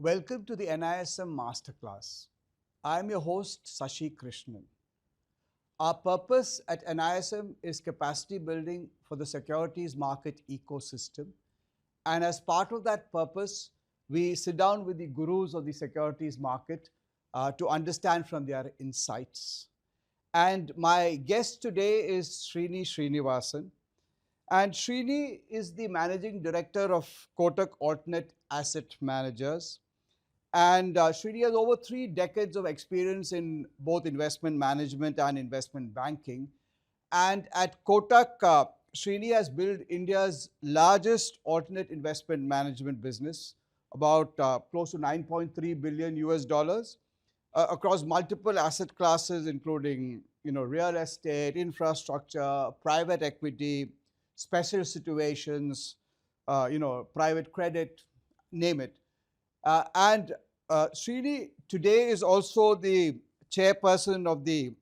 Welcome to the NISM Masterclass. I am your host, Sashi Krishnan. Our purpose at NISM is capacity building for the securities market ecosystem. And as part of that purpose, we sit down with the gurus of the securities market to understand from their insights. And my guest today is Srini Srinivasan. And Srini is the managing director of Kotak Alternate Asset Managers. And Srini has over 3 decades of experience in both investment management and investment banking. And at Kotak, Srini has built India's largest alternate investment management business, about close to 9.3 billion US dollars, across multiple asset classes, including real estate, infrastructure, private equity, special situations, private credit, name it. And Srini today is also the chairperson of the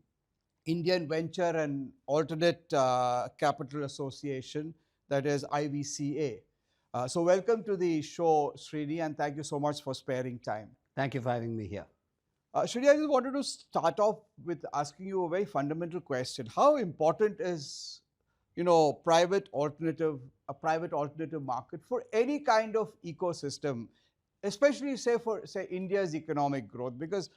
Indian Venture and Alternate Capital Association, that is IVCA. So welcome to the show, Srini, and thank you so much for sparing time. Thank you for having me here. Srini, I just wanted to start off with asking you a very fundamental question. How important is, a private alternative market for any kind of ecosystem, especially for India's economic growth? Because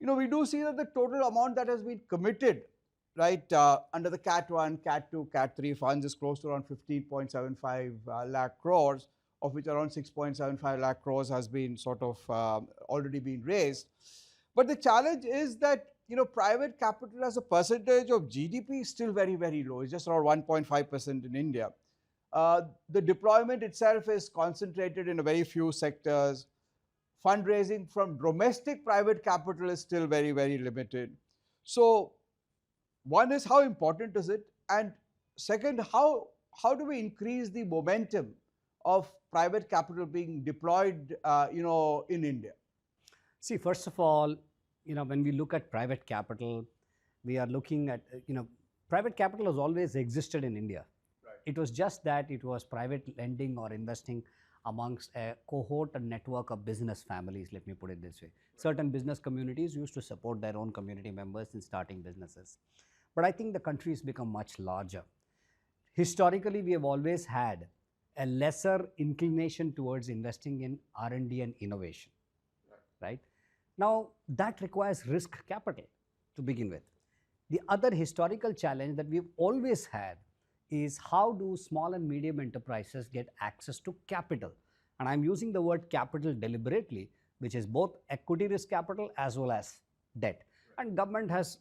we do see that the total amount that has been committed, right, under the Cat 1, Cat 2, Cat 3 funds is close to around 15.75 lakh crores, of which around 6.75 lakh crores has been sort of already been raised. But the challenge is that private capital as a percentage of GDP is still very, very low. It's just around 1.5% in India. The deployment itself is concentrated in a very few sectors. Fundraising from domestic private capital is still very, very limited. So one is, how important is it? And second, how do we increase the momentum of private capital being deployed in India? See, first of all, when we look at private capital, we are looking at, private capital has always existed in India. Right. It was just that it was private lending or investing amongst a cohort and network of business families, let me put it this way. Right. Certain business communities used to support their own community members in starting businesses. But I think the country has become much larger. Historically, we have always had a lesser inclination towards investing in R&D and innovation, right? Now, that requires risk capital to begin with. The other historical challenge that we've always had is, how do small and medium enterprises get access to capital? And I'm using the word capital deliberately, which is both equity risk capital as well as debt. And government has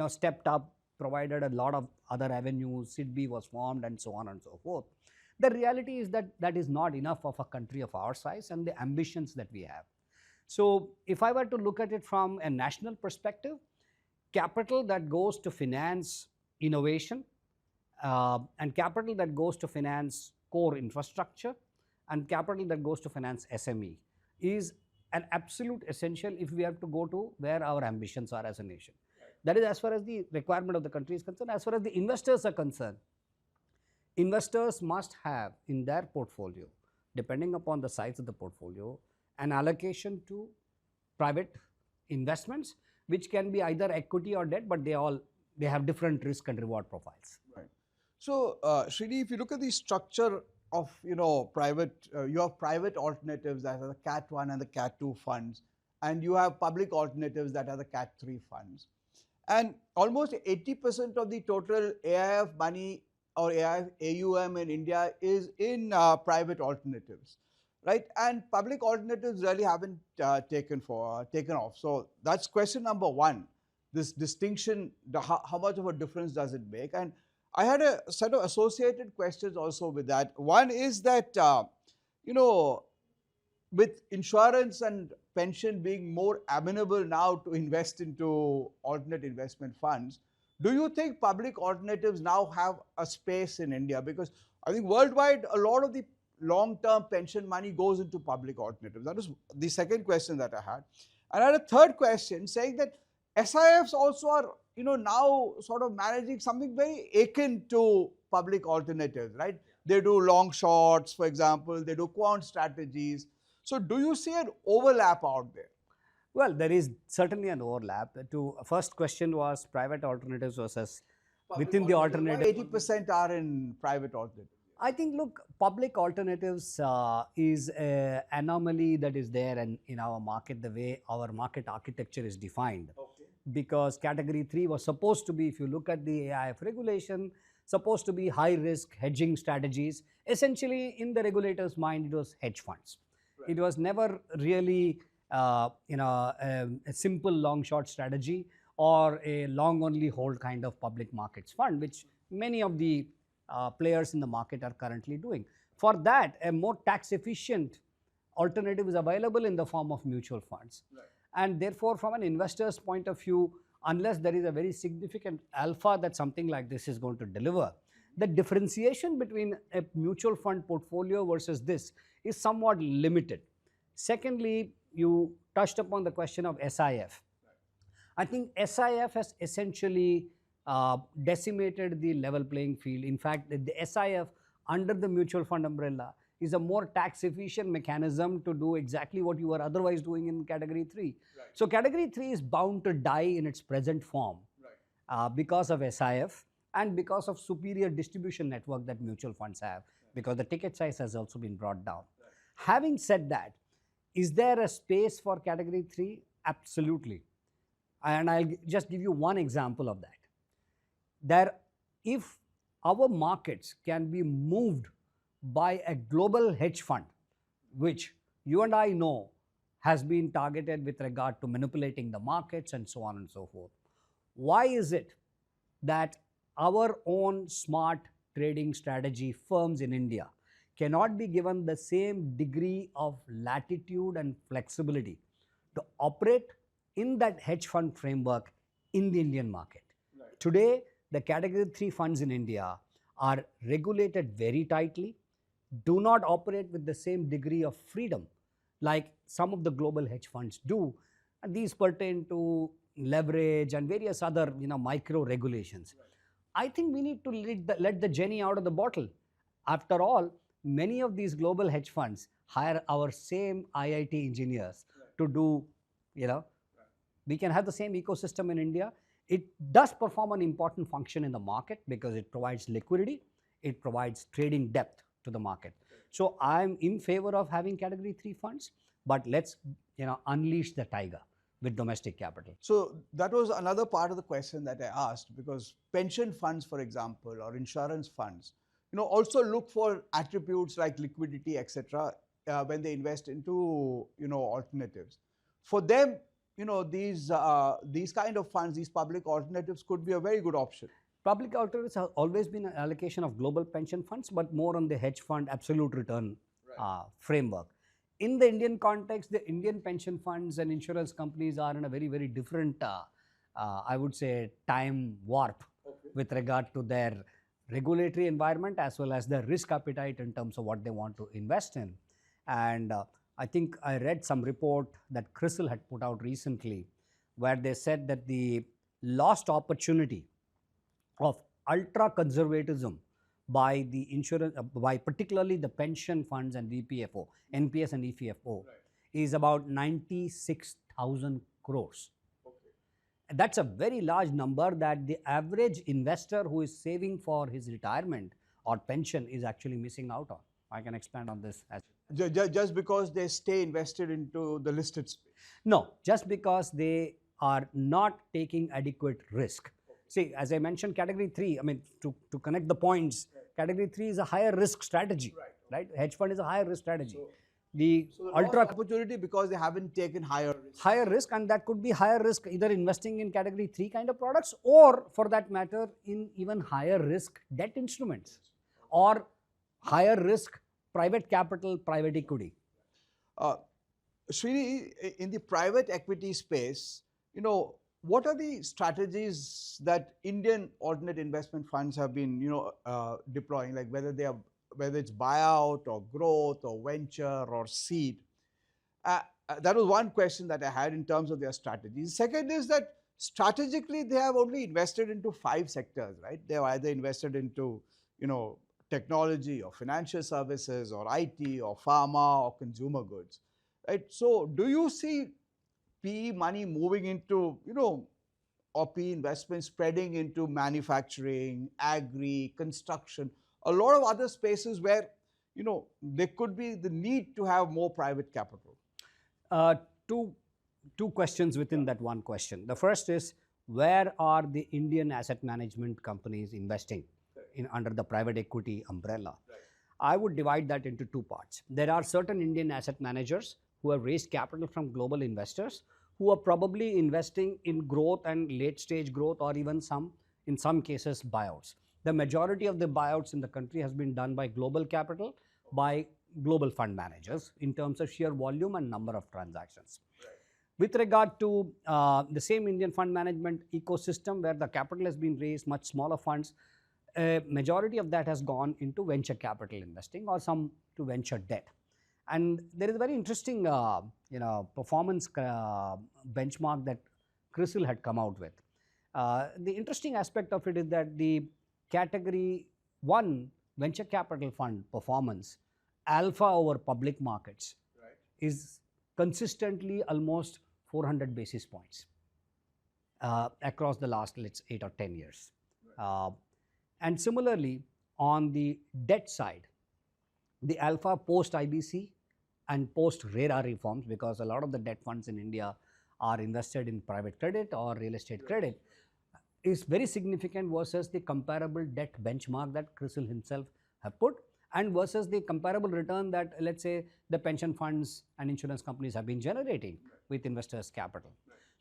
stepped up, provided a lot of other avenues. SIDBI was formed and so on and so forth. The reality is that that is not enough of a country of our size and the ambitions that we have. So if I were to look at it from a national perspective, capital that goes to finance innovation, and capital that goes to finance core infrastructure, and capital that goes to finance SME is an absolute essential if we have to go to where our ambitions are as a nation. Right. That is as far as the requirement of the country is concerned. As far as the investors are concerned, investors must have in their portfolio, depending upon the size of the portfolio, an allocation to private investments, which can be either equity or debt, but they have different risk and reward profiles. Right. So, Srini, if you look at the structure of private, you have private alternatives that are the Cat 1 and the Cat 2 funds, and you have public alternatives that are the Cat 3 funds. And almost 80% of the total AIF money or AIF AUM in India is in private alternatives, right? And public alternatives really haven't taken off. So that's question number one. This distinction, how much of a difference does it make? And I had a set of associated questions also with that. One is that, with insurance and pension being more amenable now to invest into alternate investment funds, do you think public alternatives now have a space in India? Because I think worldwide, a lot of the long-term pension money goes into public alternatives. That is the second question that I had. And I had a third question saying that SIFs also are, now sort of managing something very akin to public alternatives, right? They do long shorts, for example, they do quant strategies. So do you see an overlap out there? Well, there is certainly an overlap. To first question was private alternatives versus within the alternative. 80% are in private alternatives. I think, look, public alternatives is an anomaly that is there in our market, the way our market architecture is defined. Okay. Because category 3 was supposed to be, if you look at the AIF regulation, supposed to be high risk hedging strategies. Essentially, in the regulator's mind, it was hedge funds. Right. It was never really a simple long short strategy or a long only hold kind of public markets fund, which many of the players in the market are currently doing. For that, a more tax efficient alternative is available in the form of mutual funds. Right. And therefore, from an investor's point of view, unless there is a very significant alpha that something like this is going to deliver, the differentiation between a mutual fund portfolio versus this is somewhat limited. Secondly, you touched upon the question of SIF. I think SIF has essentially decimated the level playing field. In fact, the SIF under the mutual fund umbrella is a more tax efficient mechanism to do exactly what you are otherwise doing in category 3. Right. So category 3 is bound to die in its present form. Right. Because of SIF and because of superior distribution network that mutual funds have, right. Because the ticket size has also been brought down. Right. Having said that, is there a space for category 3? Absolutely. And I'll just give you one example of that. If our markets can be moved by a global hedge fund, which you and I know has been targeted with regard to manipulating the markets and so on and so forth, why is it that our own smart trading strategy firms in India cannot be given the same degree of latitude and flexibility to operate in that hedge fund framework in the Indian market? Right. Today, the category 3 funds in India are regulated very tightly, do not operate with the same degree of freedom like some of the global hedge funds do. And these pertain to leverage and various other micro regulations. Right. I think we need to let the genie out of the bottle. After all, many of these global hedge funds hire our same IIT engineers. Right. To do, right. We can have the same ecosystem in India. It does perform an important function in the market because it provides liquidity, it provides trading depth to the market. So I'm in favor of having category 3 funds, but let's unleash the tiger with domestic capital. So that was another part of the question that I asked, because pension funds, for example, or insurance funds, also look for attributes like liquidity, etc., when they invest into alternatives. For them, these kind of funds, these public alternatives could be a very good option. Public alternatives have always been an allocation of global pension funds, but more on the hedge fund absolute return. Right. Framework. In the Indian context, the Indian pension funds and insurance companies are in a very, very different, I would say, time warp. Okay. With regard to their regulatory environment as well as their risk appetite in terms of what they want to invest in. And I think I read some report that CRISIL had put out recently where they said that the lost opportunity of ultra conservatism by the insurance, by particularly the pension funds and VPFO, NPS and EPFO, right. is about 96,000 crores. Okay. That's a very large number that the average investor who is saving for his retirement or pension is actually missing out on. I can expand on this. Just because they stay invested into the listed space? No, just because they are not taking adequate risk. Okay. See, as I mentioned, category 3, to connect the points, right. Category 3 is a higher risk strategy, right? Hedge fund is a higher risk strategy. So the ultra opportunity because they haven't taken higher risk, and that could be higher risk either investing in category 3 kind of products, or for that matter in even higher risk debt instruments, or higher risk private capital, private equity. Srini, in the private equity space, what are the strategies that Indian alternate investment funds have been, deploying, like whether it's buyout or growth or venture or seed? That was one question that I had in terms of their strategies. Second is that strategically they have only invested into 5 sectors, right? They have either invested into, technology or financial services or IT or pharma or consumer goods. right? So do you see PE money moving into, or PE investment spreading into manufacturing, agri, construction, a lot of other spaces where, there could be the need to have more private capital? Uh, two, two questions within that one question. The first is, where are the Indian asset management companies investing in under the private equity umbrella? I would divide that into two parts. There are certain Indian asset managers who have raised capital from global investors who are probably investing in growth and late stage growth, or even in some cases, buyouts. The majority of the buyouts in the country has been done by global capital, by global fund managers in terms of sheer volume and number of transactions. With regard to the same Indian fund management ecosystem where the capital has been raised, much smaller funds, a majority of that has gone into venture capital investing or some to venture debt. And there is a very interesting performance benchmark that CRISIL had come out with. The interesting aspect of it is that the category 1 venture capital fund performance, alpha over public markets, is consistently almost 400 basis points across the last, let's 8 or 10 years. And similarly, on the debt side, the alpha post IBC and post RERA reforms, because a lot of the debt funds in India are invested in private credit or real estate credit, is very significant versus the comparable debt benchmark that CRISIL himself have put, and versus the comparable return that, let's say, the pension funds and insurance companies have been generating with investors' capital.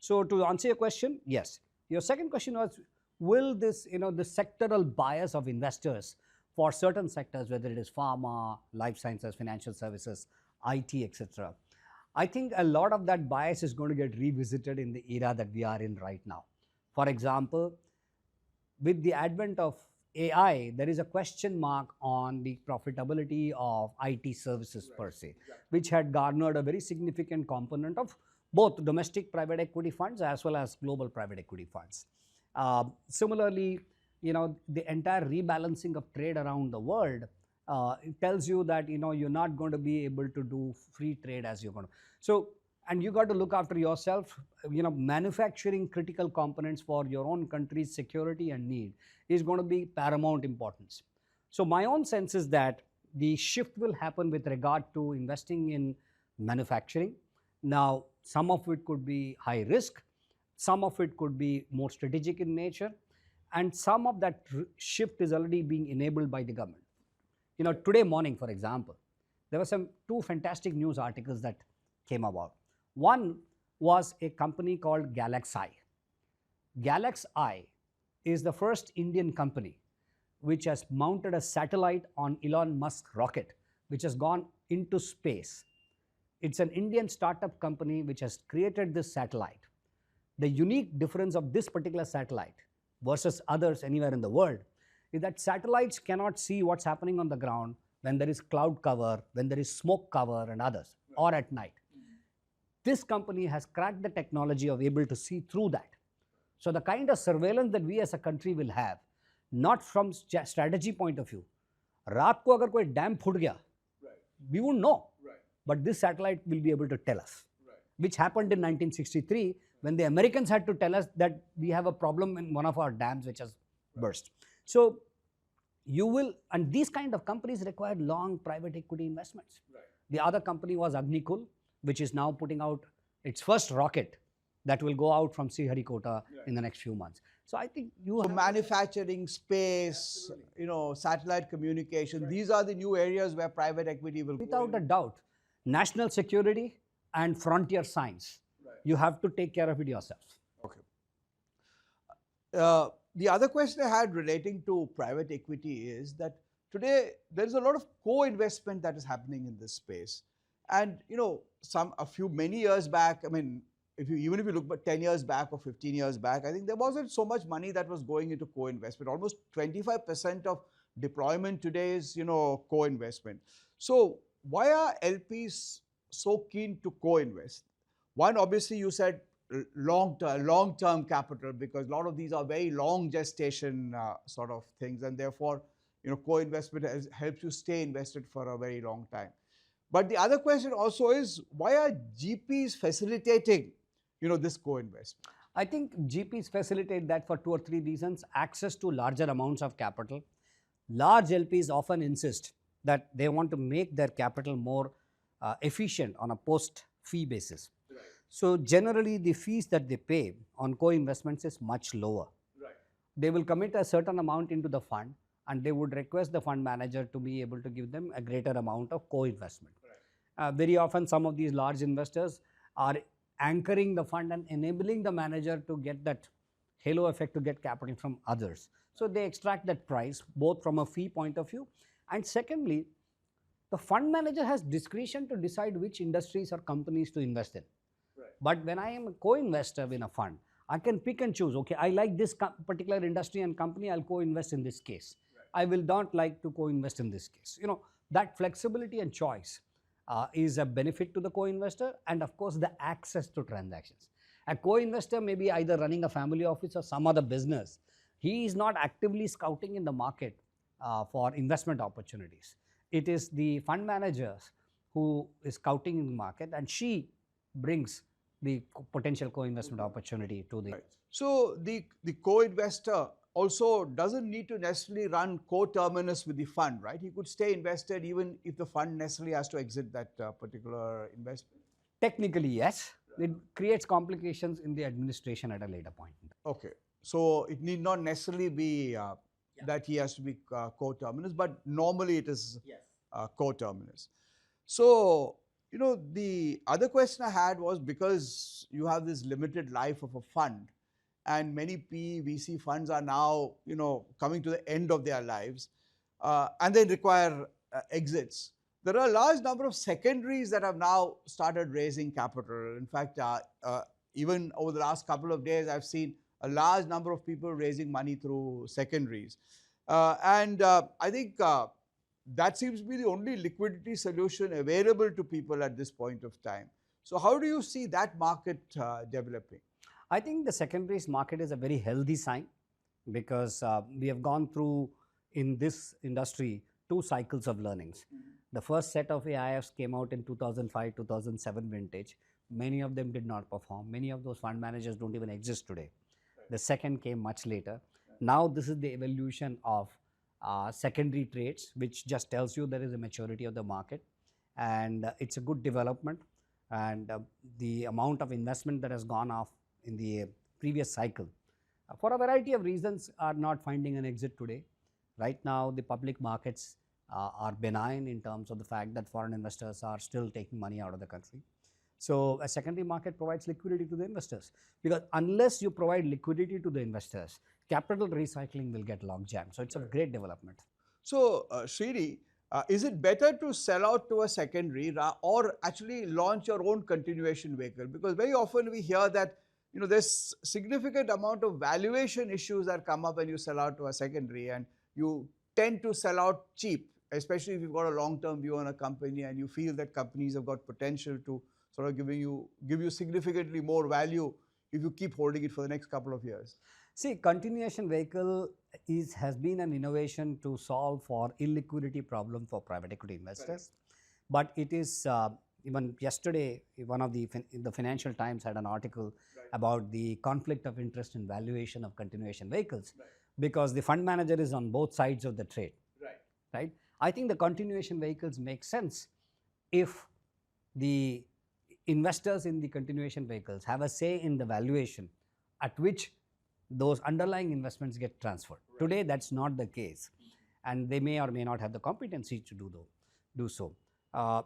So to answer your question, yes. Your second question was, will this, the sectoral bias of investors for certain sectors, whether it is pharma, life sciences, financial services, IT, etc. I think a lot of that bias is going to get revisited in the era that we are in right now. For example, with the advent of AI, there is a question mark on the profitability of IT services per se, which had garnered a very significant component of both domestic private equity funds as well as global private equity funds. Similarly, the entire rebalancing of trade around the world, it tells you that, you're not going to be able to do free trade as you're going to. So, and you got to look after yourself. Manufacturing critical components for your own country's security and need is going to be paramount importance. So my own sense is that the shift will happen with regard to investing in manufacturing. Now, some of it could be high risk, some of it could be more strategic in nature, and some of that shift is already being enabled by the government. Today morning, for example, there were two fantastic news articles that came about. One was a company called GalaxEye. GalaxEye is the first Indian company which has mounted a satellite on Elon Musk's rocket, which has gone into space. It's an Indian startup company which has created this satellite. The unique difference of this particular satellite versus others anywhere in the world is that satellites cannot see what's happening on the ground when there is cloud cover, when there is smoke cover and others, or at night. This company has cracked the technology of able to see through that. So the kind of surveillance that we as a country will have, not from strategy point of view, रात को अगर कोई dam फूट गया, we won't know. But this satellite will be able to tell us, which happened in 1963 when the Americans had to tell us that we have a problem in one of our dams which has burst. So and these kind of companies required long private equity investments. The other company was Agnikul, which is now putting out its first rocket that will go out from Sriharikota in the next few months. So I think manufacturing, space, satellite communication, these are the new areas where private equity will without a doubt. National security and frontier science. You have to take care of it yourself. Okay. The other question I had relating to private equity is that today there is a lot of co-investment that is happening in this space. And many years back, I mean, even if you look back 10 years back or 15 years back, I think there wasn't so much money that was going into co-investment. Almost 25% of deployment today is, co-investment. So why are LPs so keen to co-invest? One, obviously, you said long-term capital, because a lot of these are very long gestation sort of things, and therefore, co-investment helps you stay invested for a very long time. But the other question also is, why are GPs facilitating, this co-investment? I think GPs facilitate that for 2 or 3 reasons. Access to larger amounts of capital. Large LPs often insist that they want to make their capital more efficient on a post-fee basis. Right. So generally, the fees that they pay on co-investments is much lower. Right. They will commit a certain amount into the fund, and they would request the fund manager to be able to give them a greater amount of co-investment. Right. Very often, some of these large investors are anchoring the fund and enabling the manager to get that halo effect to get capital from others. So they extract that price both from a fee point of view, and secondly, the fund manager has discretion to decide which industries or companies to invest in. Right. But when I am a co-investor in a fund, I can pick and choose. Okay, I like this particular industry and company, I'll co-invest in this case. Right. I will not like to co-invest in this case. That flexibility and choice is a benefit to the co-investor, and of course the access to transactions. A co-investor may be either running a family office or some other business. He is not actively scouting in the market for investment opportunities. It is the fund managers who is scouting in the market, and she brings the potential co-investment opportunity to the... Right. So the co-investor also doesn't need to necessarily run co-terminus with the fund, right? He could stay invested even if the fund necessarily has to exit that particular investment. Technically, yes. It creates complications in the administration at a later point. Okay. So it need not necessarily be that he has to be co-terminus, but normally it is co-terminus. So, the other question I had was, because you have this limited life of a fund, and many PE VC funds are now, coming to the end of their lives, and they require exits. There are a large number of secondaries that have now started raising capital. In fact, even over the last couple of days, I've seen a large number of people raising money through secondaries. And I think that seems to be the only liquidity solution available to people at this point of time. So how do you see that market developing? I think the secondaries market is a very healthy sign, because we have gone through in this industry 2 cycles of learnings. Mm-hmm. The first set of AIFs came out in 2005, 2007 vintage. Many of them did not perform. Many of those fund managers don't even exist today. Right. The second came much later. Right. Now this is the evolution of secondary trades, which just tells you there is a maturity of the market, and it's a good development. And the amount of investment that has gone off in the previous cycle, for a variety of reasons, are not finding an exit today. Right now, the public markets are benign in terms of the fact that foreign investors are still taking money out of the country. So a secondary market provides liquidity to the investors, because unless you provide liquidity to the investors, capital recycling will get logjam. So it's a great development. So Srini, is it better to sell out to a secondary or actually launch your own continuation vehicle? Because very often we hear that there's significant amount of valuation issues that come up when you sell out to a secondary, and you tend to sell out cheap, especially if you've got a long-term view on a company and you feel that companies have got potential to sort of give you significantly more value if you keep holding it for the next couple of years. See, continuation vehicle has been an innovation to solve for illiquidity problem for private equity investors. Right. But it is, even yesterday, one of the Financial Times had an article about the conflict of interest in valuation of continuation vehicles, because the fund manager is on both sides of the trade. Right? I think the continuation vehicles make sense if the investors in the continuation vehicles have a say in the valuation at which those underlying investments get transferred. Today, that's not the case, and they may or may not have the competency to do so.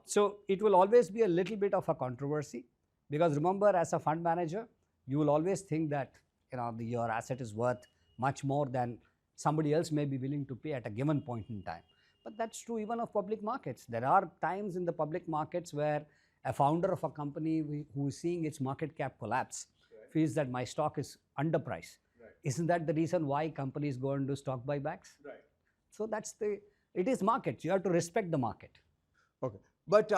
So it will always be a little bit of a controversy, because remember, as a fund manager, you will always think that your asset is worth much more than somebody else may be willing to pay at a given point in time. But that's true even of public markets. There are times in the public markets where a founder of a company who is seeing its market cap collapse feels that my stock is underpriced. Isn't that the reason why companies go and do stock buybacks? So it is market. You have to respect the market. Okay. But,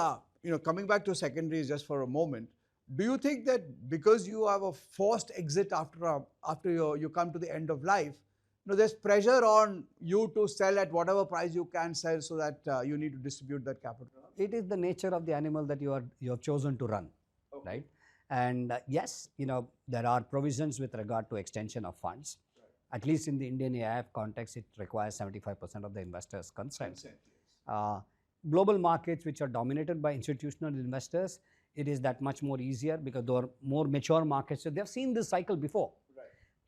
coming back to secondaries just for a moment, do you think that because you have a forced exit after you come to the end of life, there's pressure on you to sell at whatever price you can sell, so that you need to distribute that capital. It is the nature of the animal that you have chosen to run, right? And yes, there are provisions with regard to extension of funds. At least in the Indian AIF context, it requires 75% of the investors' consent. Global markets, which are dominated by institutional investors, it is that much more easier because they are more mature markets. So they have seen this cycle before.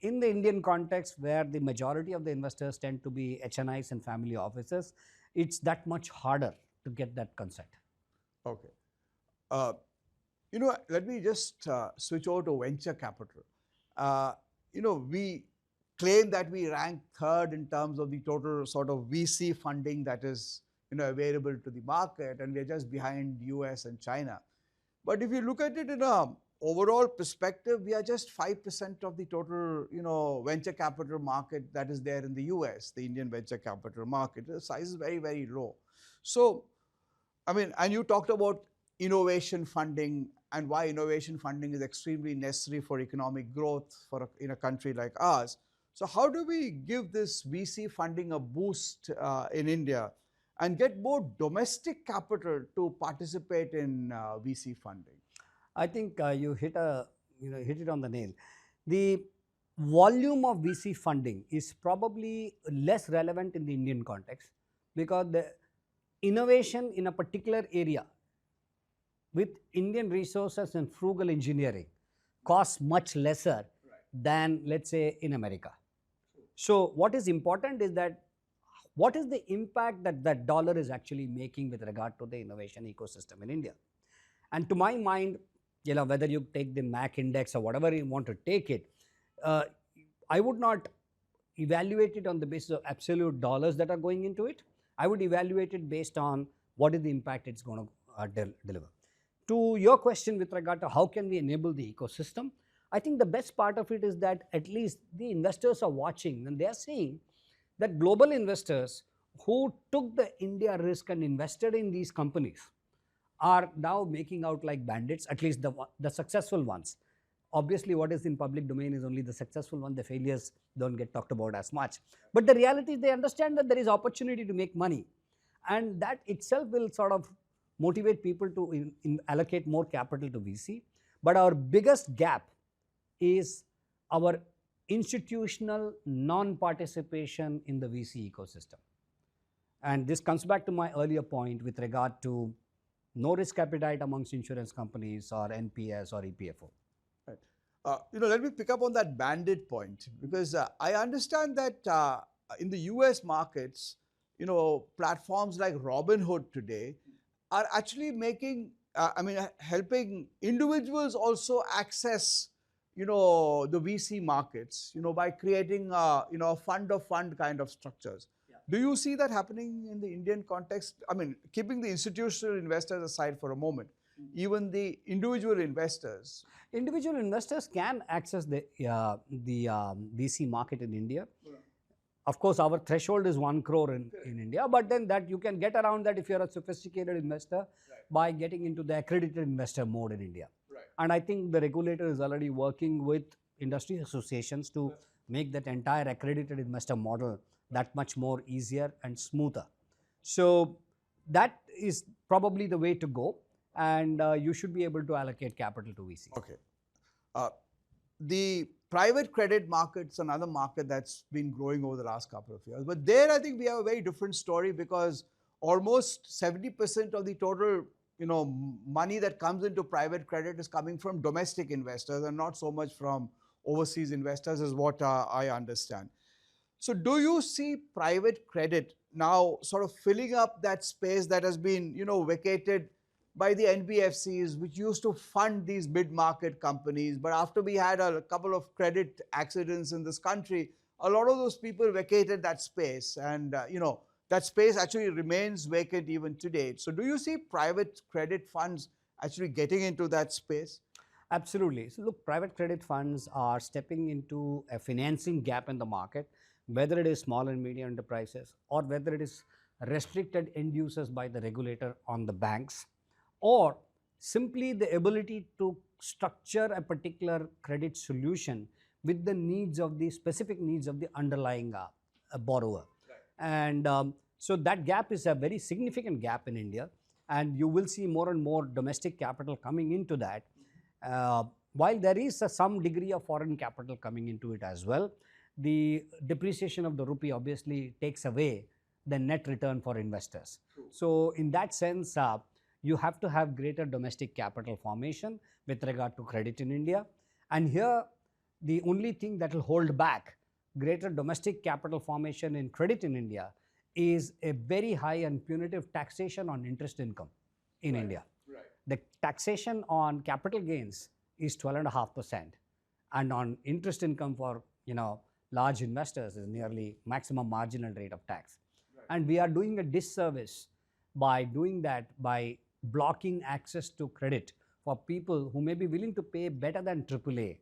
In the Indian context, where the majority of the investors tend to be HNIs and family offices, it's that much harder to get that consent. Okay. Let me just switch over to venture capital. We claim that we rank third in terms of the total sort of VC funding that is available to the market, and we're just behind US and China. But if you look at it in a overall perspective, we are just 5% of the total venture capital market that is there in the US, the Indian venture capital market. The size is very, very low. So, and you talked about innovation funding and why innovation funding is extremely necessary for economic growth in a country like ours. So how do we give this VC funding a boost in India and get more domestic capital to participate in VC funding? I think you hit it on the nail. The volume of VC funding is probably less relevant in the Indian context because the innovation in a particular area with Indian resources and frugal engineering costs much lesser than, let's say, in America. So what is important is that what is the impact that that dollar is actually making with regard to the innovation ecosystem in India? And to my mind, whether you take the MAC index or whatever you want to take it, I would not evaluate it on the basis of absolute dollars that are going into it. I would evaluate it based on what is the impact it's going to deliver. To your question with regard to how can we enable the ecosystem, I think the best part of it is that at least the investors are watching and they are seeing that global investors who took the India risk and invested in these companies are now making out like bandits, at least the successful ones. Obviously, what is in public domain is only the successful one. The failures don't get talked about as much. But the reality is they understand that there is opportunity to make money. And that itself will sort of motivate people to allocate more capital to VC. But our biggest gap is our institutional non-participation in the VC ecosystem. And this comes back to my earlier point with regard to no risk appetite amongst insurance companies or NPS or EPFO. Right. Let me pick up on that bandit point, because I understand that in the US markets, platforms like Robinhood today are actually helping individuals also access, the VC markets, by creating, fund of fund kind of structures. Yeah. Do you see that happening in the Indian context? Keeping the institutional investors aside for a moment, even the individual investors. Individual investors can access the VC market in India. Yeah. Of course, our threshold is 1 crore in India, but then that you can get around that if you're a sophisticated investor by getting into the accredited investor mode in India. Right. And I think the regulator is already working with industry associations to make that entire accredited investor model that much more easier and smoother. So that is probably the way to go, and you should be able to allocate capital to VC. Okay. The private credit market's another market that's been growing over the last couple of years. But there I think we have a very different story, because almost 70% of the total money that comes into private credit is coming from domestic investors and not so much from overseas investors, is what I understand. So do you see private credit now sort of filling up that space that has been vacated by the NBFCs, which used to fund these mid-market companies? But after we had a couple of credit accidents in this country, a lot of those people vacated that space, and that space actually remains vacant even today. So do you see private credit funds actually getting into that space? Absolutely. So look, private credit funds are stepping into a financing gap in the market, whether it is small and medium enterprises or whether it is restricted end users by the regulator on the banks, or simply the ability to structure a particular credit solution with the needs of the specific needs of the underlying borrower. And so that gap is a very significant gap in India, and you will see more and more domestic capital coming into that. While there is some degree of foreign capital coming into it as well, the depreciation of the rupee obviously takes away the net return for investors. So in that sense, you have to have greater domestic capital formation with regard to credit in India. And here, the only thing that will hold back greater domestic capital formation in credit in India is a very high and punitive taxation on interest income in India. The taxation on capital gains is 12.5%, and on interest income for large investors is nearly maximum marginal rate of tax. And we are doing a disservice by doing that, by blocking access to credit for people who may be willing to pay better than AAA,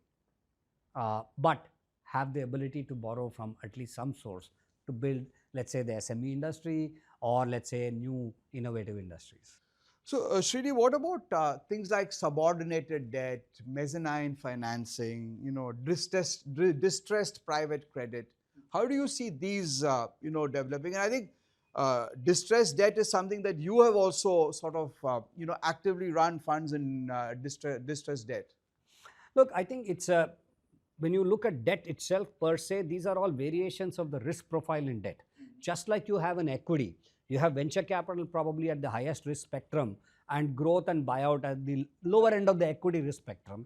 but have the ability to borrow from at least some source to build, let's say, the SME industry, or let's say new innovative industries. So, Srini, what about things like subordinated debt, mezzanine financing, distressed private credit? How do you see these, developing? And I think distressed debt is something that you have also sort of, actively run funds in distressed debt. Look, I think it's when you look at debt itself per se, these are all variations of the risk profile in debt. Just like you have an equity, you have venture capital probably at the highest risk spectrum, and growth and buyout at the lower end of the equity risk spectrum.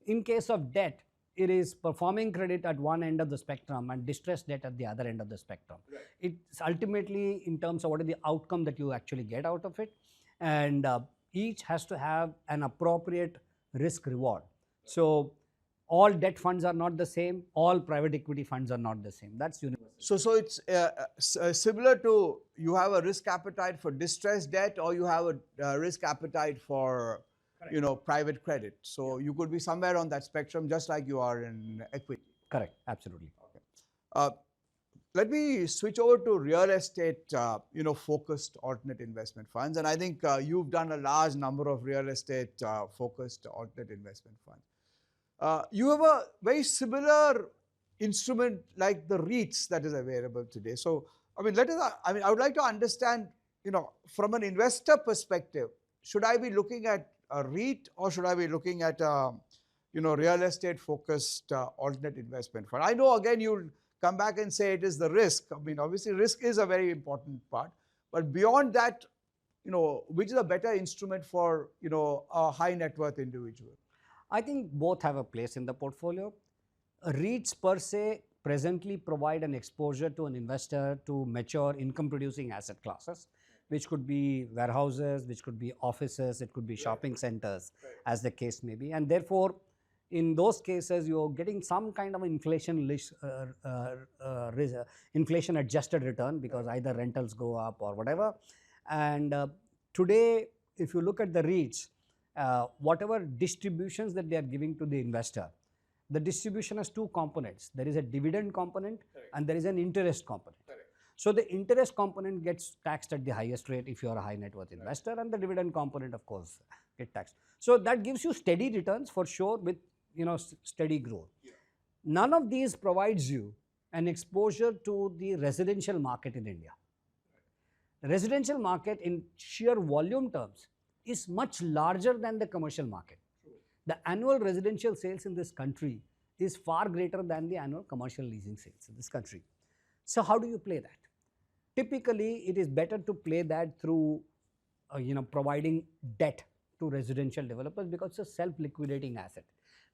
In case of debt, it is performing credit at one end of the spectrum and distressed debt at the other end of the spectrum. It's ultimately in terms of what is the outcome that you actually get out of it, and each has to have an appropriate risk reward. So all debt funds are not the same, all private equity funds are not the same. That's universal. So it's similar to, you have a risk appetite for distressed debt, or you have a risk appetite for private credit. So you could be somewhere on that spectrum, just like you are in equity. Correct, absolutely. Okay. Let me switch over to real estate, focused alternate investment funds. And I think you've done a large number of real estate focused alternate investment funds. You have a very similar instrument like the REITs that is available today. So, I would like to understand, from an investor perspective, should I be looking at a REIT, or should I be looking at real estate focused alternate investment fund? I know, again, you'll come back and say it is the risk. Obviously risk is a very important part, but beyond that, which is a better instrument for, a high net worth individual? I think both have a place in the portfolio. REITs per se presently provide an exposure to an investor to mature income producing asset classes, which could be warehouses, which could be offices, it could be shopping centers, as the case may be. And therefore, in those cases, you're getting some kind of inflation adjusted return, because either rentals go up or whatever. And today, if you look at the REITs, whatever distributions that they are giving to the investor, the distribution has two components. There is a dividend component and there is an interest component. So the interest component gets taxed at the highest rate if you are a high net worth investor, and the dividend component, of course, get taxed. So that gives you steady returns for sure, with steady growth. None of these provides you an exposure to the residential market in India. The residential market in sheer volume terms is much larger than the commercial market. The annual residential sales in this country is far greater than the annual commercial leasing sales in this country. So how do you play that? Typically, it is better to play that through providing debt to residential developers, because it's a self-liquidating asset.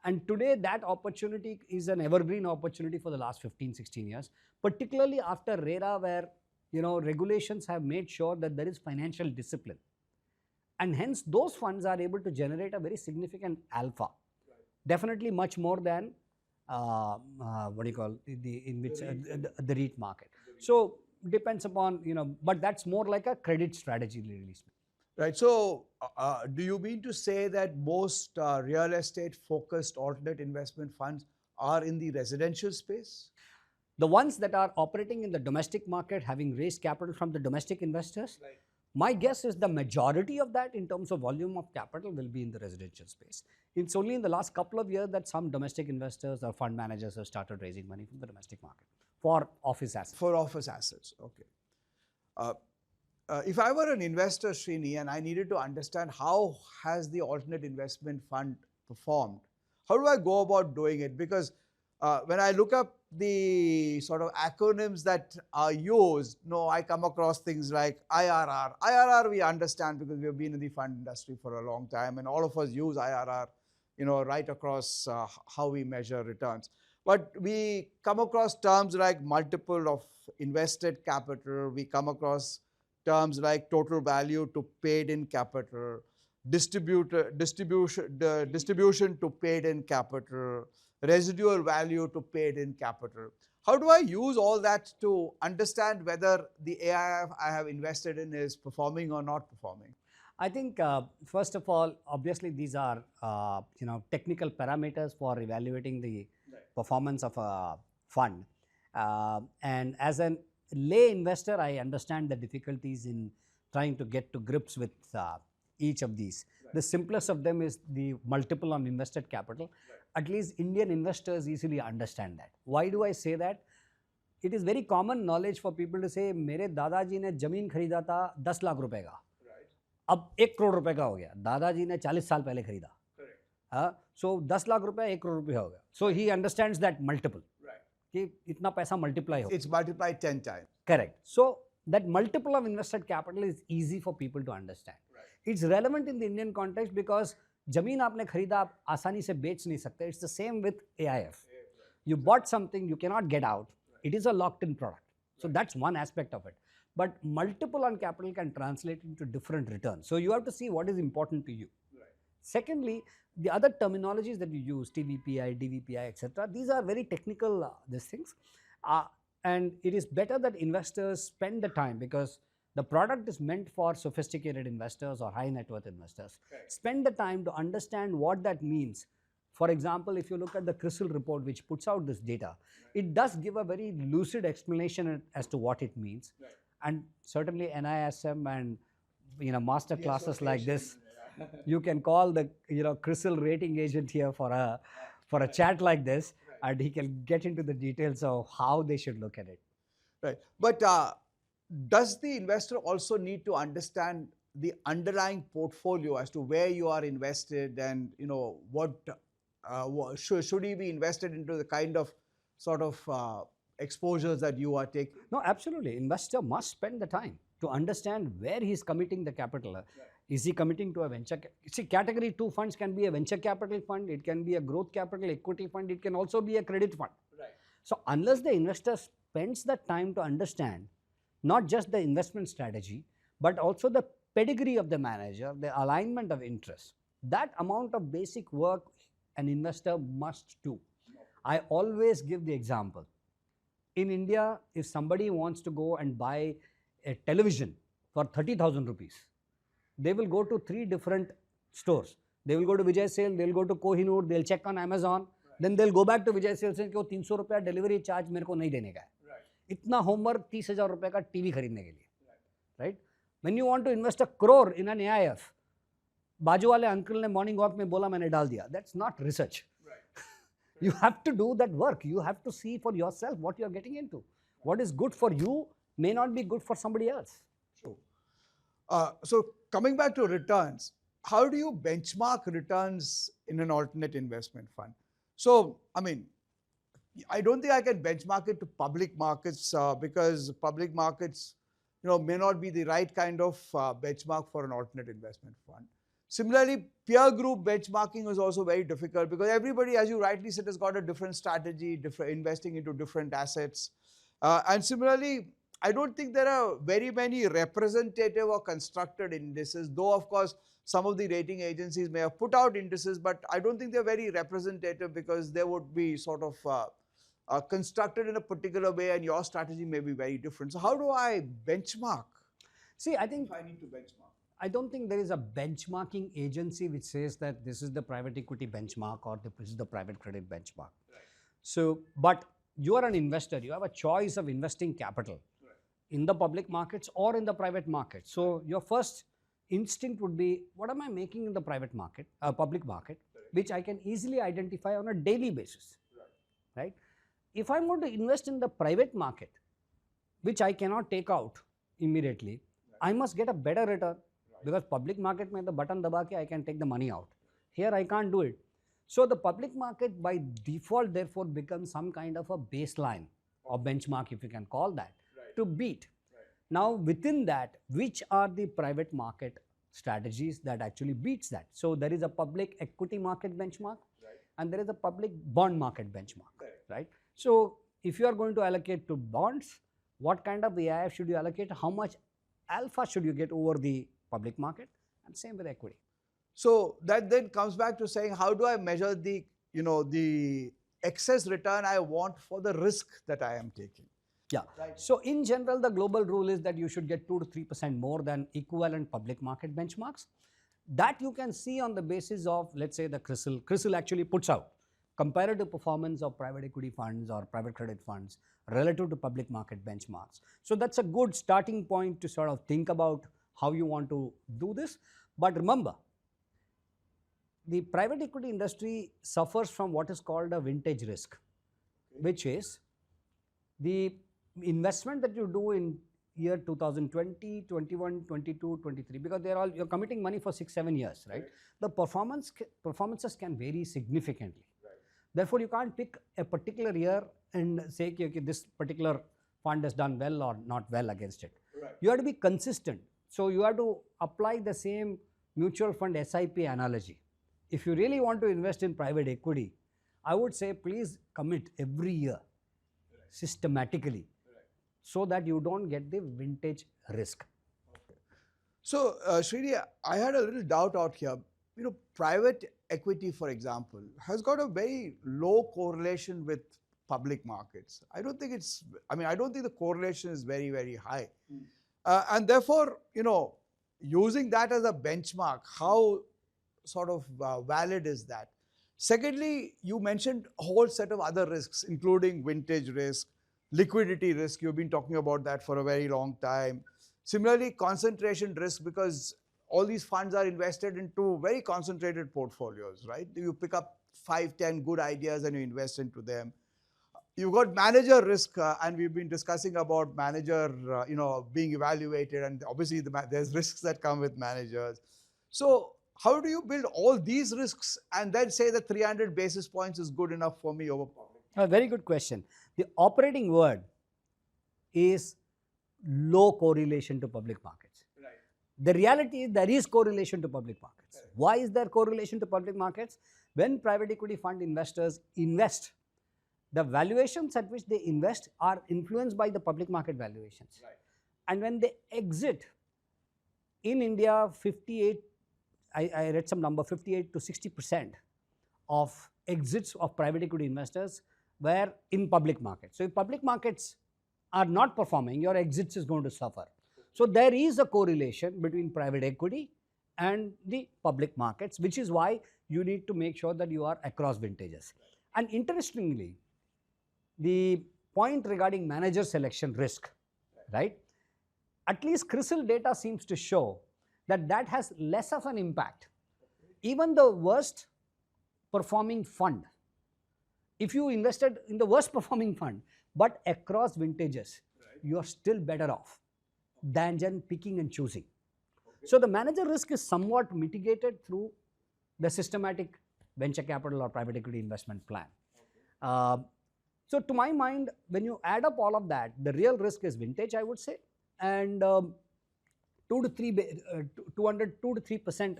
And today that opportunity is an evergreen opportunity for the last 15-16 years, particularly after RERA, where regulations have made sure that there is financial discipline. And hence those funds are able to generate a very significant alpha, definitely much more than the REIT market. So depends upon, but that's more like a credit strategy, really. Right. So do you mean to say that most real estate focused alternate investment funds are in the residential space? The ones that are operating in the domestic market, having raised capital from the domestic investors, My guess is the majority of that in terms of volume of capital will be in the residential space. It's only in the last couple of years that some domestic investors or fund managers have started raising money from the domestic market for office assets. For office assets, okay. If I were an investor, Srini, and I needed to understand how has the alternate investment fund performed, how do I go about doing it? Because when I look up the sort of acronyms that are used, I come across things like IRR. IRR we understand because we have been in the fund industry for a long time, and all of us use IRR, right across how we measure returns. But we come across terms like multiple of invested capital. We come across terms like total value to paid in capital, distribution to paid in capital, residual value to paid in capital. How do I use all that to understand whether the AIF I have invested in is performing or not performing? I think first of all, obviously these are technical parameters for evaluating the performance of a fund. And as a lay investor, I understand the difficulties in trying to get to grips with each of these. The simplest of them is the multiple on invested capital. At least Indian investors easily understand that. Why do I say that? It is very common knowledge for people to say, मेरे दादाजी ने जमीन खरीदा था 10 लाख रुपए का, अब 1 करोड़ रुपए का हो गया. दादाजी ने 40 साल पहले खरीदा. So 10 lakh रुपए 1 crore रुपए हो गया. So he understands that multiple. कि इतना पैसा multiply हो. It's multiplied 10 times. Correct. So that multiple of invested capital is easy for people to understand. It's relevant in the Indian context because जमीन आपने खरीदा, आप आसानी से बेच नहीं सकते. It's the same with AIF. You bought something, you cannot get out. It is a locked-in product. So that's one aspect of it. But multiple on capital can translate into different returns. So you have to see what is important to you. Secondly, the other terminologies that you use, TVPI, DVPI, etc., these are very technical these things. And it is better that investors spend the time because the product is meant for sophisticated investors or high net worth investors. Spend the time to understand what that means. For example, if you look at the CRISIL report, which puts out this data, it does give a very lucid explanation as to what it means. And certainly NISM and master classes like this, you can call the CRISIL rating agent here for a chat like this, and he can get into the details of how they should look at it. Right. But does the investor also need to understand the underlying portfolio as to where you are invested and what should he be invested into the kind of sort of exposures that you are taking? No, absolutely. Investor must spend the time to understand where he's committing the capital. Is he committing to a venture? See, category 2 funds can be a venture capital fund, it can be a growth capital equity fund, it can also be a credit fund. So unless the investor spends the time to understand not just the investment strategy, but also the pedigree of the manager, the alignment of interests, that amount of basic work an investor must do. I always give the example. In India, if somebody wants to go and buy a television for 30,000 rupees, they will go to 3 different stores. They will go to Vijay Sale, they will go to Kohinoor, they'll check on Amazon, then they'll go back to Vijay Sale and say, 300 रुपया delivery charge मेरे को नहीं देने का है. इतना homework 30,000 रुपये का TV खरीदने के लिए. Right? When you want to invest a crore in an AIF, बाजू वाले अंकल ने morning walk में बोला मैंने डाल दिया. That's not research. You have to do that work. You have to see for yourself what you are getting into. What is good for you may not be good for somebody else. True. So coming back to returns, how do you benchmark returns in an alternate investment fund? So, I mean, I don't think I can benchmark it to public markets because public markets, may not be the right kind of benchmark for an alternate investment fund. Similarly, peer group benchmarking is also very difficult because everybody, as you rightly said, has got a different strategy, investing into different assets. And similarly, I don't think there are very many representative or constructed indices, though of course some of the rating agencies may have put out indices, but I don't think they're very representative because they would be sort of constructed in a particular way and your strategy may be very different. So how do I benchmark? See, I think if I need to benchmark. I don't think there is a benchmarking agency which says that this is the private equity benchmark or this is the private credit benchmark. So, but you are an investor, you have a choice of investing capital in the public markets or in the private market. So your first instinct would be, what am I making in the private market, public market, which I can easily identify on a daily basis, right? If I'm going to invest in the private market, which I cannot take out immediately, I must get a better return, because public market mein the button daba ke I can take the money out. Here I can't do it. So the public market by default therefore becomes some kind of a baseline or benchmark, if you can call that, to beat. Now within that, which are the private market strategies that actually beats that? So there is a public equity market benchmark, and there is a public bond market benchmark, right? So if you are going to allocate to bonds, what kind of AIF should you allocate? How much alpha should you get over the public market? And same with equity. So that then comes back to saying, how do I measure the, the excess return I want for the risk that I am taking? Yeah. Right. So in general, the global rule is that you should get 2 to 3% more than equivalent public market benchmarks. That you can see on the basis of, let's say, the CRISIL. CRISIL actually puts out comparative performance of private equity funds or private credit funds relative to public market benchmarks. So that's a good starting point to sort of think about how you want to do this. But remember, the private equity industry suffers from what is called a vintage risk, which is the investment that you do in year 2020, 21, 22, 23, because you're committing money for 6-7 years, right? The performances can vary significantly. Therefore, you can't pick a particular year and say, okay, this particular fund has done well or not well against it. You have to be consistent. So you have to apply the same mutual fund SIP analogy. If you really want to invest in private equity, I would say please commit every year systematically, so that you don't get the vintage risk. So Srini, I had a little doubt out here. Private equity, for example, has got a very low correlation with public markets. I don't think the correlation is very, very high. And therefore, using that as a benchmark, how sort of valid is that? Secondly, you mentioned a whole set of other risks, including vintage risk, liquidity risk. You've been talking about that for a very long time. Similarly, concentration risk, because all these funds are invested into very concentrated portfolios, right? You pick up 5-10 good ideas and you invest into them. You've got manager risk, and we've been discussing about manager, being evaluated, and obviously there's risks that come with managers. So how do you build all these risks and then say that 300 basis points is good enough for me over public? A very good question. The operating word is low correlation to public markets. The reality is there is correlation to public markets. Why is there correlation to public markets? When private equity fund investors invest, the valuations at which they invest are influenced by the public market valuations. And when they exit, in India, I read some number, 58 to 60% of exits of private equity investors were in public markets. So if public markets are not performing, your exits is going to suffer. So there is a correlation between private equity and the public markets, which is why you need to make sure that you are across vintages. And interestingly, the point regarding manager selection risk, right? At least CRISIL data seems to show that has less of an impact. Even the worst performing fund, if you invested in the worst performing fund, but across vintages, you are still better off than just picking and choosing. So the manager risk is somewhat mitigated through the systematic venture capital or private equity investment plan. So to my mind, when you add up all of that, the real risk is vintage, I would say, and 2 to 3%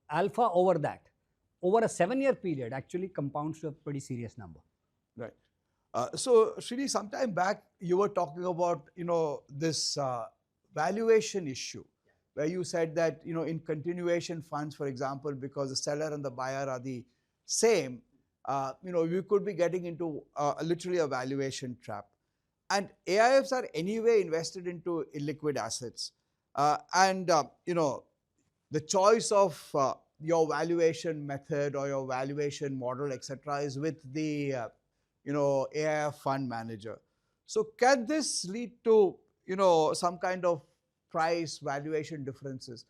alpha over that, over a 7-year period, actually compounds to a pretty serious number. Right. So Srini, sometime back you were talking about this valuation issue, where you said that in continuation funds, for example, because the seller and the buyer are the same, you could be getting into literally a valuation trap. And AIFs are anyway invested into illiquid assets, and the choice of your valuation method or your valuation model, etc., is with the AIF fund manager. So can this lead to some kind of price valuation differences.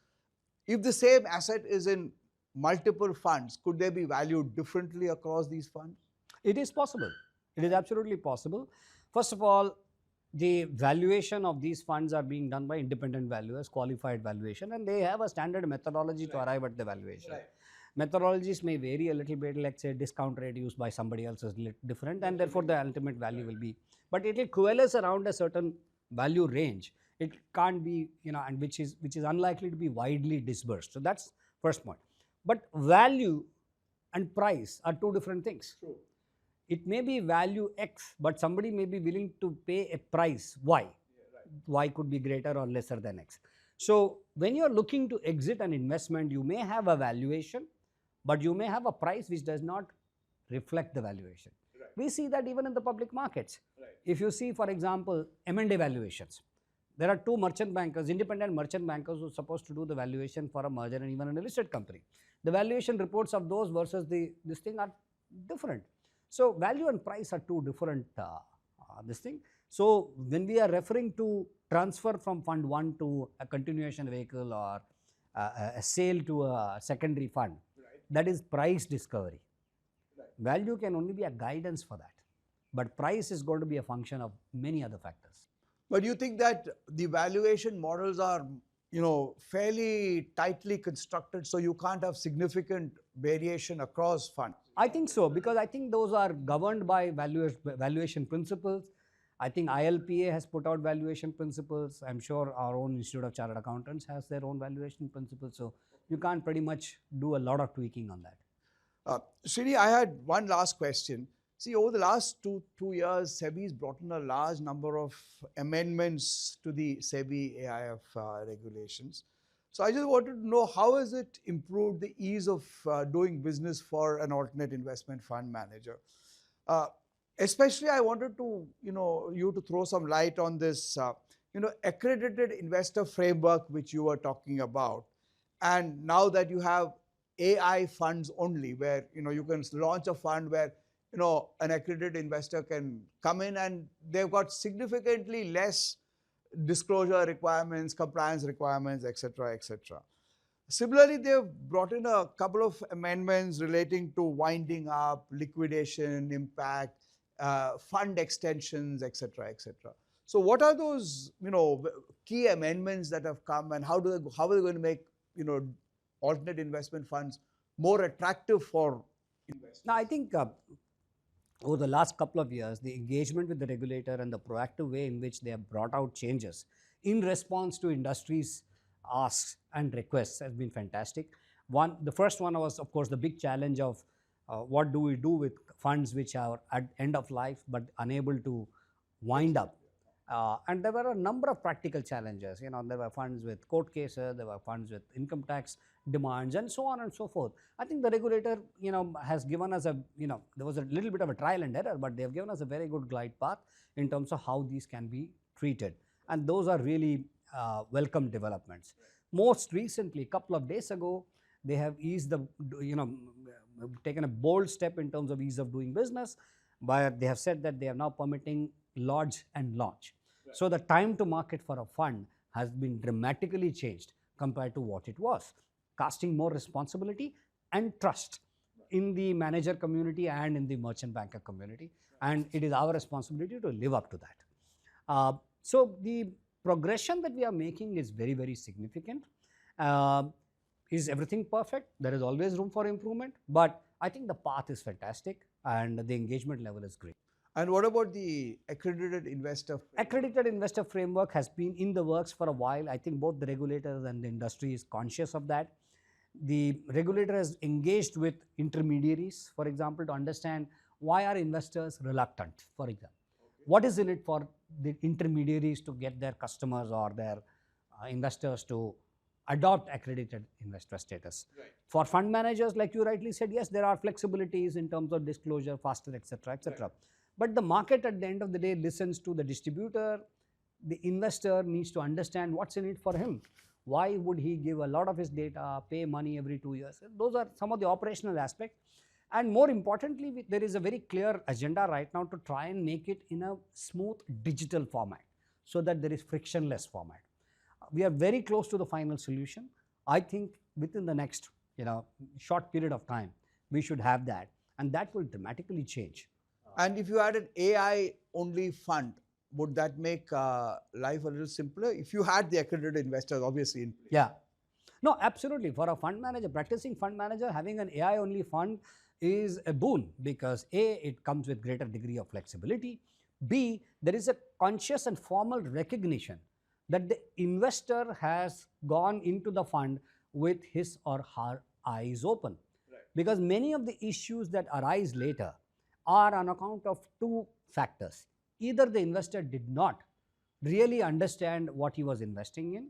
If the same asset is in multiple funds, could they be valued differently across these funds? It is possible. It is absolutely possible. First of all, the valuation of these funds are being done by independent valuers, qualified valuation, and they have a standard methodology to arrive at the valuation. Right. Methodologies may vary a little bit, like say discount rate used by somebody else is different, and therefore the ultimate value will be, but it will coalesce around a certain value range. It can't be, and which is unlikely to be widely dispersed. So that's first point. But value and price are two different things. True. It may be value X, but somebody may be willing to pay a price Y. Yeah, right. Y could be greater or lesser than X. So when you're looking to exit an investment, you may have a valuation, but you may have a price which does not reflect the valuation. Right. We see that even in the public markets. Right. If you see, for example, M&A valuations, there are two merchant bankers, independent merchant bankers, who are supposed to do the valuation for a merger and even in a listed company. The valuation reports of those versus this thing are different. So value and price are two different this thing. So when we are referring to transfer from fund 1 to a continuation vehicle or a sale to a secondary fund, Right. that is price discovery. Right. Value can only be a guidance for that, but price is going to be a function of many other factors. But you think that the valuation models are, fairly tightly constructed, so you can't have significant variation across funds? I think so, because I think those are governed by valuation principles. I think ILPA has put out valuation principles. I'm sure our own Institute of Chartered Accountants has their own valuation principles. So you can't pretty much do a lot of tweaking on that. Srini, I had one last question. See, over the last two years, SEBI has brought in a large number of amendments to the SEBI AIF regulations. So I just wanted to know, how has it improved the ease of doing business for an alternate investment fund manager? Especially, I wanted to, you to throw some light on this, accredited investor framework which you were talking about. And now that you have AI funds only, where, you can launch a fund where, an accredited investor can come in and they've got significantly less disclosure requirements, compliance requirements, etc., etc. Similarly, they've brought in a couple of amendments relating to winding up, liquidation, impact, fund extensions, etc., etc. So what are those, key amendments that have come, and how are they going to make, alternate investment funds more attractive for investors? Now, I think over the last couple of years, the engagement with the regulator and the proactive way in which they have brought out changes in response to industry's asks and requests has been fantastic. The first one was, of course, the big challenge of what do we do with funds which are at end of life but unable to wind up. And there were a number of practical challenges. There were funds with court cases, there were funds with income tax demands, and so on and so forth. I think the regulator, has given us there was a little bit of a trial and error, but they have given us a very good glide path in terms of how these can be treated. And those are really welcome developments. Most recently, a couple of days ago, they have taken a bold step in terms of ease of doing business, but they have said that they are now permitting lodge and launch. Right. So the time to market for a fund has been dramatically changed compared to what it was, casting more responsibility and trust in the manager community and in the merchant banker community. And it is our responsibility to live up to that. So the progression that we are making is very, very significant. Is everything perfect? There is always room for improvement, but I think the path is fantastic and the engagement level is great. And what about the accredited investor framework? Accredited investor framework has been in the works for a while. I think both the regulators and the industry is conscious of that. The regulator has engaged with intermediaries, for example, to understand why are investors reluctant, for example. Okay. What is in it for the intermediaries to get their customers or their investors to adopt accredited investor status? Right. For fund managers, like you rightly said, yes, there are flexibilities in terms of disclosure, faster, etc., etc. Right. But the market at the end of the day listens to the distributor. The investor needs to understand what's in it for him. Why would he give a lot of his data, pay money every 2 years? Those are some of the operational aspects. And more importantly, there is a very clear agenda right now to try and make it in a smooth digital format. so that there is frictionless format. We are very close to the final solution. I think within the next short period of time, we should have that, and that will dramatically change. And if you had an AI only fund, would that make life a little simpler? If you had the accredited investors, obviously. Yeah. No, absolutely. For a fund manager, practicing fund manager, having an AI only fund is a boon, because A, it comes with greater degree of flexibility. B, there is a conscious and formal recognition that the investor has gone into the fund with his or her eyes open. Right. Because many of the issues that arise later are on account of two factors. Either the investor did not really understand what he was investing in,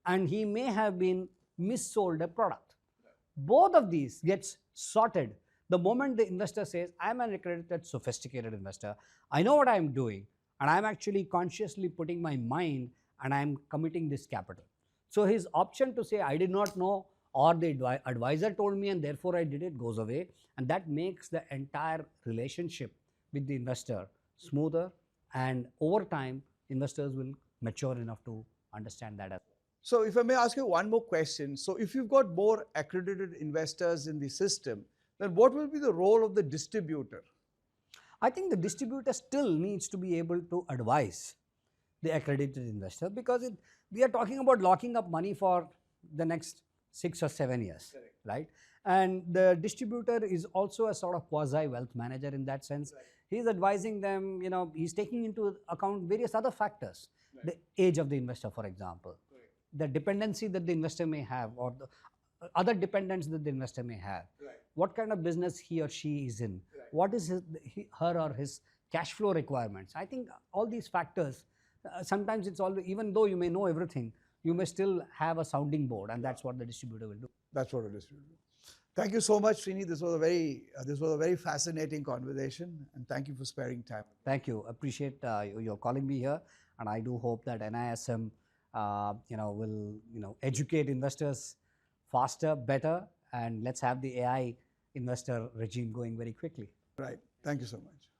and he may have been missold a product. Right. Both of these gets sorted the moment the investor says, I'm an accredited, sophisticated investor, I know what I'm doing, and I'm actually consciously putting my mind and I'm committing this capital. So his option to say, I did not know, or the advisor told me and therefore I did it, goes away, and that makes the entire relationship with the investor smoother, and over time investors will mature enough to understand that as well. So if I may ask you one more question. So if you've got more accredited investors in the system, then what will be the role of the distributor? I think the distributor still needs to be able to advise the accredited investor, because we are talking about locking up money for the next 6 or 7 years. Correct. Right? And the distributor is also a sort of quasi wealth manager in that sense. Right. He's advising them, he's taking into account various other factors. Right. The age of the investor, for example. Right. The dependency that the investor may have, or the other dependents that the investor may have. Right. What kind of business he or she is in. Right. What is her or his cash flow requirements. I think all these factors, sometimes it's all, even though you may know everything, you may still have a sounding board, and that's what the distributor will do. That's what a distributor will do. Thank you so much, Srini. This was a very fascinating conversation, and thank you for sparing time. Thank you. Appreciate your calling me here, and I do hope that NISM will educate investors faster, better, and let's have the AI investor regime going very quickly. Right. Thank you so much.